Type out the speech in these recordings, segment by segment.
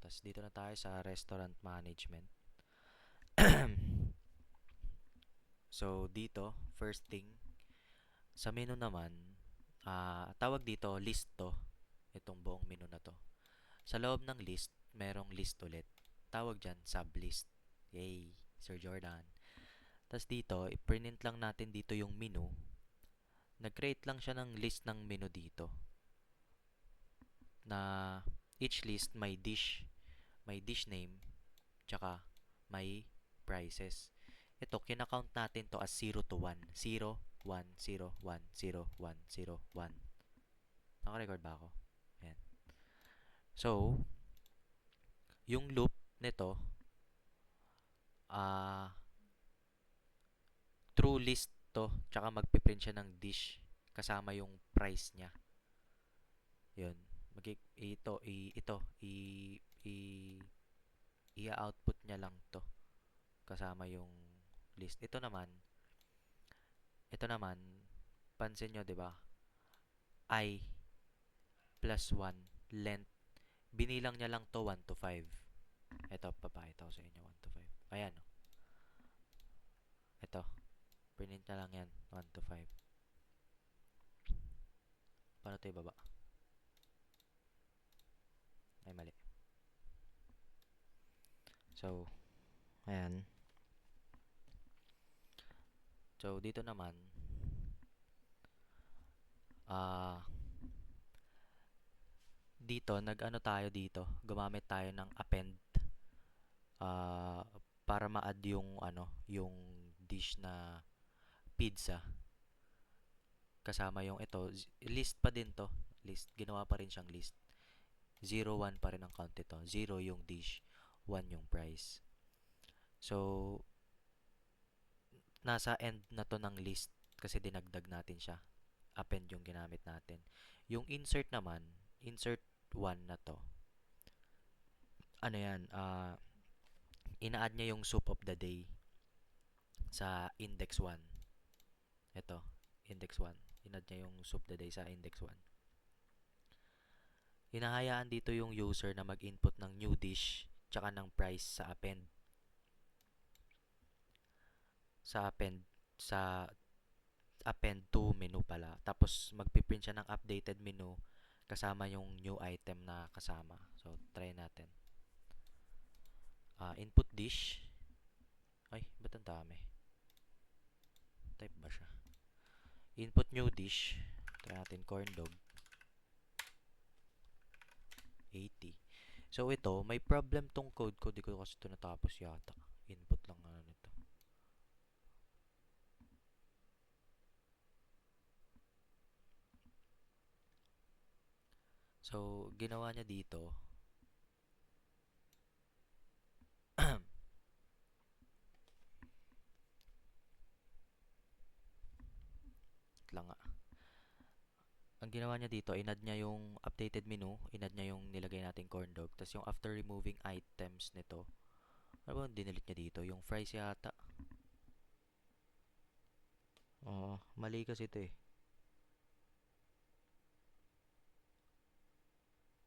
tas dito na tayo sa restaurant management. So, dito, first thing, sa menu naman, tawag dito, list to. Itong buong menu na to. Sa loob ng list, merong list ulit. Tawag dyan, sublist. Yay, Sir Jordan. Tapos dito, i-print lang natin dito yung menu. Nag-create lang siya ng list ng menu dito. Na each list may dish name, tsaka may prices. Ito, kinakount natin to as 0 to 1. 0, 1, 0, 1, 0, 1, 0, 1. Naka-record ba ako? Ayan. So, yung loop nito, true list to, tsaka magpiprint siya ng dish kasama yung price niya. Yun. I-output niya lang to kasama yung list. Ito naman, pansin nyo, di ba? I plus 1, length. Binilang niya lang to 1 to 5. Ito, papakita ko sa inyo, 1 to 5. Ayan, oh. Ito, print na lang yan, 1 to 5. Paano ito ibaba? Ay, mali. So, ayan. So, dito naman, dito, nag-ano tayo dito, gumamit tayo ng append para ma-add yung dish na pizza. Kasama yung ito, list pa din to. List, ginawa pa rin siyang list. 0, 1 pa rin ang count ito. 0 yung dish, 1 yung price. So, nasa end na to ng list kasi dinagdag natin siya. Append yung ginamit natin. Yung insert naman, insert 1 na to. Ano yan, ina-add niya yung soup of the day sa index 1. Ito, index 1. In-add niya yung soup of the day sa index 1. Hinahayaan dito yung user na mag-input ng new dish tsaka ng price sa append. Sa append to menu pala. Tapos magpiprint siya ng updated menu kasama yung new item na kasama. So, try natin. Input dish. Ay, ba't ang dami? Type ba siya? Input new dish. Try natin corn dog. 80. So, ito, may problem tong code ko. Di ko kasi ito natapos yata. Input lang nito. So, ginawa niya dito. lang nga. Ang ginawa niya dito, inad niya yung updated menu, inad niya yung nilagay nating corn dog, tapos yung after removing items nito, ano ba yung dinilit niya dito? Yung fries yata. Oo, mali kasi ito eh.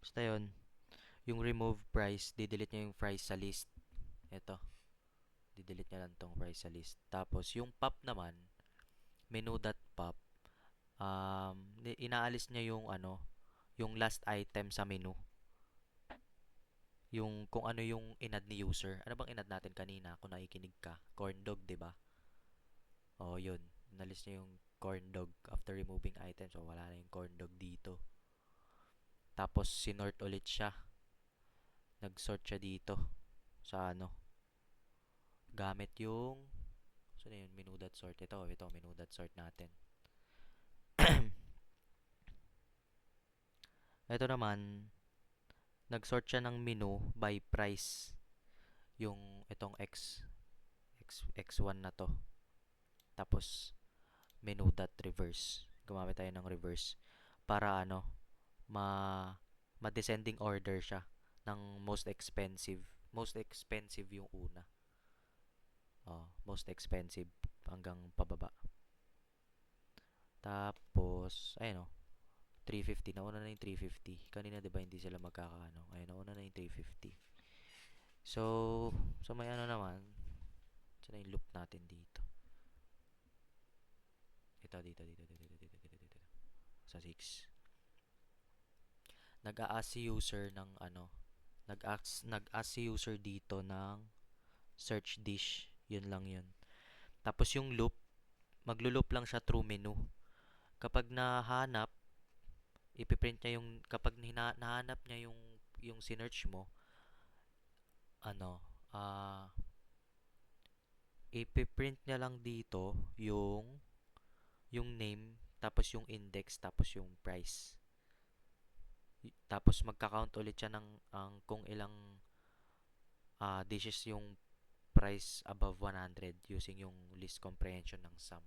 Basta yun, yung remove price, didelete niya yung fries sa list. Ito, didelete niya lang tong fries sa list. Tapos, yung pop naman, menu.pop, inaalis niya yung last item sa menu. Yung kung ano yung inad ni user. Ano bang inad natin kanina kung nakikinig ka? Corn dog, 'di ba? Oh, yun. Inalis niya yung corn dog after removing items. So, wala na yung corn dog dito. Tapos, sinort ulit siya. Nag-sort siya dito sa gamit yung so na yun, menu.sort. Ito, menu.sort natin. Ito naman, nag-sort siya ng menu by price. Yung itong X1 na to. Tapos, menu.reverse. Gumamit tayo ng reverse para ma-descending order siya ng most expensive. Most expensive yung una. Most expensive hanggang pababa. Tapos, ayun 350. Nauna na yung 350. Kanina 'di ba hindi sila magkakaano. Ayun, nauna na yung 350. So, so may ano naman, saan na yung loop natin dito? Dito. Sa 6. Nag-a-ask si user ng ano, nag-ask si user dito ng search dish. Yun lang yun. Tapos yung loop, maglo-loop lang siya through menu. Kapag nahanap, ipiprint niya yung, kapag nahanap niya yung sinearch mo, ano, ipiprint niya lang dito yung name, tapos yung index, tapos yung price. Tapos magka-count ulit siya ng kung ilang dishes yung price above 100 using yung list comprehension ng sum.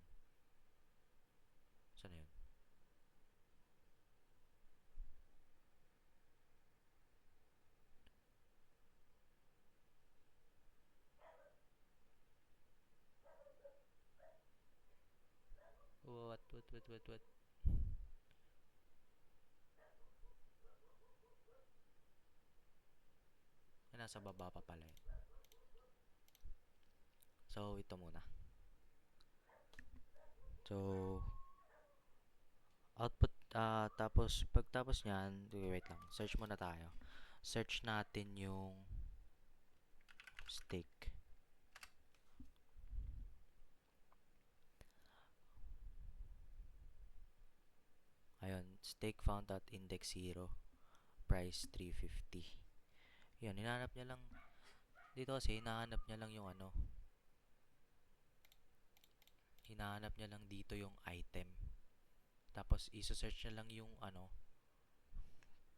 Saan na yun? What? Ay, nasa baba pa pala yun. So, ito muna. So, output, tapos, pagtapos nyan, wait lang, search muna tayo. Search natin yung steak. Ayun, steak found at index 0, price 350. Yun, hinahanap niya lang, dito kasi, hinahanap niya lang yung ano, hinahanap niya lang dito yung item. Tapos, isa-search niya lang yung ano,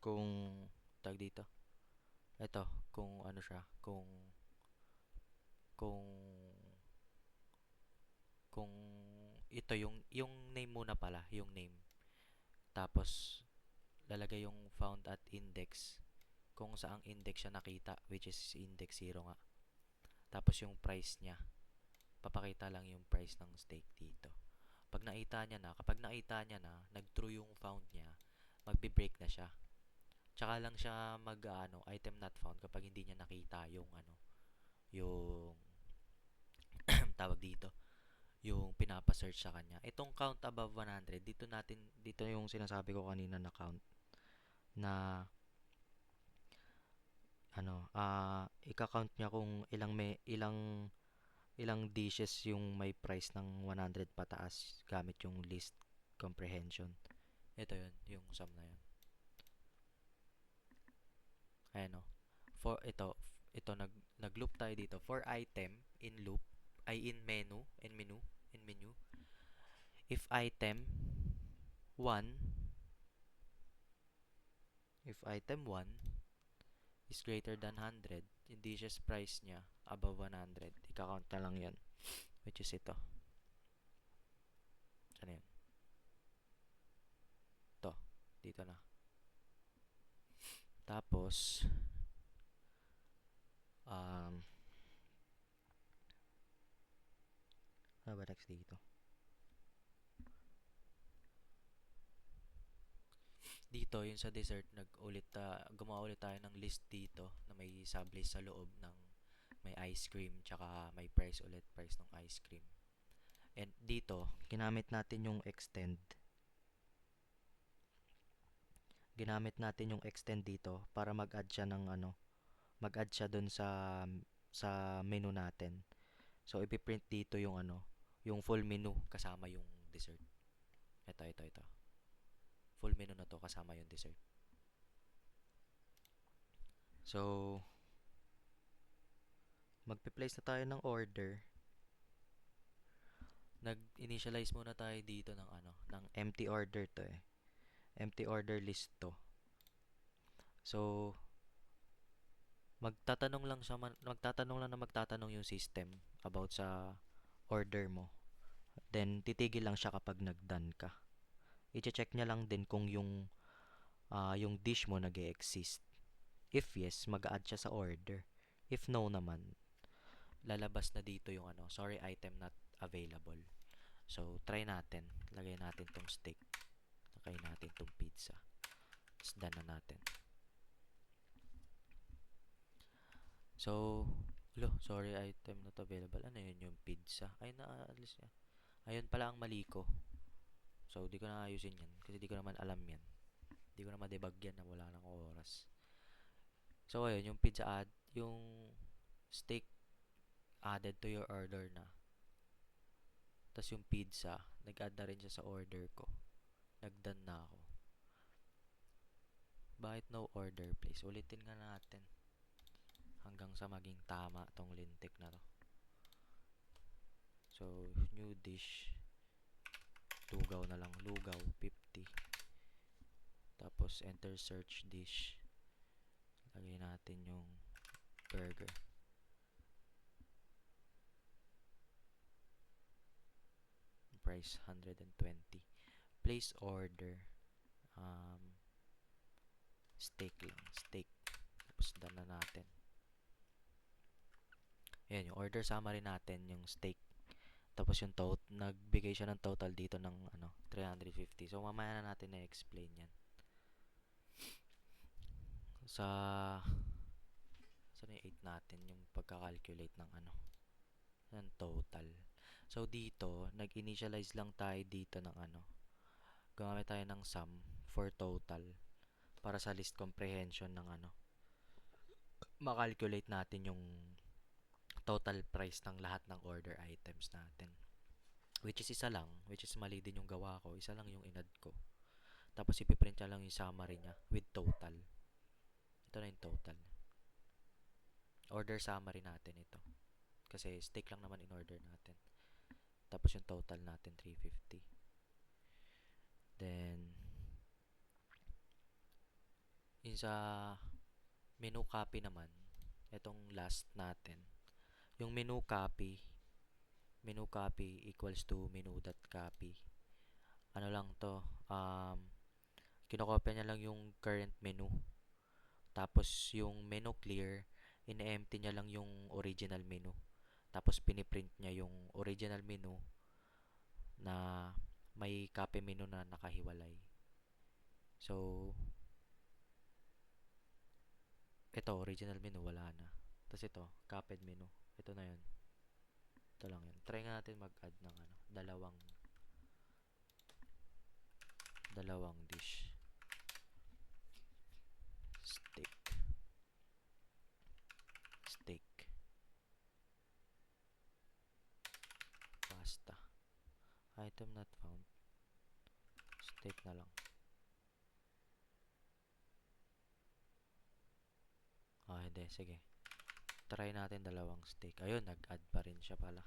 kung, tag dito, ito, kung ano siya, kung, kung, ito, yung name muna pala, yung name. Tapos, lalagay yung found at index, kung saang index siya nakita, which is index 0 nga. Tapos, yung price niya, papakita lang yung price ng steak dito. Kapag nakita niya na, nag-true yung found niya, magbe-break na siya. Tsaka lang siya item not found kapag hindi niya nakita yung yung tawag dito, yung pinapa-search sa kanya. Itong count above 100, dito yung sinasabi ko kanina na count na ika-count niya kung ilang dishes yung may price ng 100 pataas gamit yung list comprehension. Ito yun, yung sum na yun. Ayan o. For ito nag-loop tayo dito. For item in loop ay in menu. If item 1 if item 1 is greater than 100, yung dishes price niya above 100, ika-count na lang yun. Which is ito. Ano yun? Ito. Dito na. Tapos, ano ba next dito? Dito, yung sa dessert, gumawa ulit tayo ng list dito na may sublist sa loob ng may ice cream, tsaka may price ulit, price ng ice cream. And dito, ginamit natin yung extend. Ginamit natin yung extend dito para mag-add siya ng mag-add siya dun sa menu natin. So, ipiprint dito yung yung full menu kasama yung dessert. Ito. Full menu na to kasama yung dessert. So, magpe-place na tayo ng order. Nag-initialize muna tayo dito ng empty order to eh. Empty order list to. So, magtatanong yung system about sa order mo. Then, titigil lang siya kapag nag-done ka. I-check niya lang din kung yung dish mo nag-e-exist. If yes, mag-add siya sa order. If no naman, lalabas na dito yung sorry, item not available. So, try natin. Lagay natin tong steak. Lagay natin tong pizza. Tapos, done na natin. So, lo, sorry, item not available. Ano yun yung pizza? Ay, naalis niya. Ayun pala ang mali ko. So, di ko na ayusin yan. Kasi di ko naman alam yan. Di ko na ma-debug yan na wala nang oras. So, ayun, yung pizza add, yung steak added to your order na. Tapos yung pizza, nag-add na rin siya sa order ko. Nag-done na ako. Bakit no order please? Ulitin nga natin. Hanggang sa maging tama tong lintik na to. So, new dish. Lugaw na lang. Lugaw, 50. Tapos, enter search dish. Lagay natin yung burger. Price, 120. Place order. Steak lang. Steak. Tapos, done na natin. Ayan, yung order summary natin, yung steak. Tapos yung nagbigay siya ng total dito ng 350. So mamaya na natin na-explain 'yan. Sa yung 8 natin yung pagka-calculate ng total. So dito, nag-initialize lang tayo dito ng gumamit tayo ng sum for total para sa list comprehension ng ma-calculate natin yung total price ng lahat ng order items natin. Which is isa lang, which is mali din yung gawa ko. Isa lang yung inad ko. Tapos ipiprint niya lang yung summary niya with total. Ito na yung total. Order summary natin ito. Kasi steak lang naman in order natin. Tapos yung total natin 350. Then yung sa menu copy naman, itong last natin. Yung menu copy equals to menu.copy. Ano lang to, kinokopya niya lang yung current menu. Tapos yung menu clear, in-empty niya lang yung original menu. Tapos piniprint niya yung original menu na may copy menu na nakahiwalay. So, ito original menu wala na. Tapos ito, copied menu. Ito na yun. Ito lang yun. Try nga natin mag-add ng dalawang dish. Steak. Steak. Pasta. Item not found. Steak na lang. Hindi. Sige. Try natin dalawang steak. Ayun, nag-add pa rin siya pala.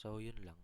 So, yun lang.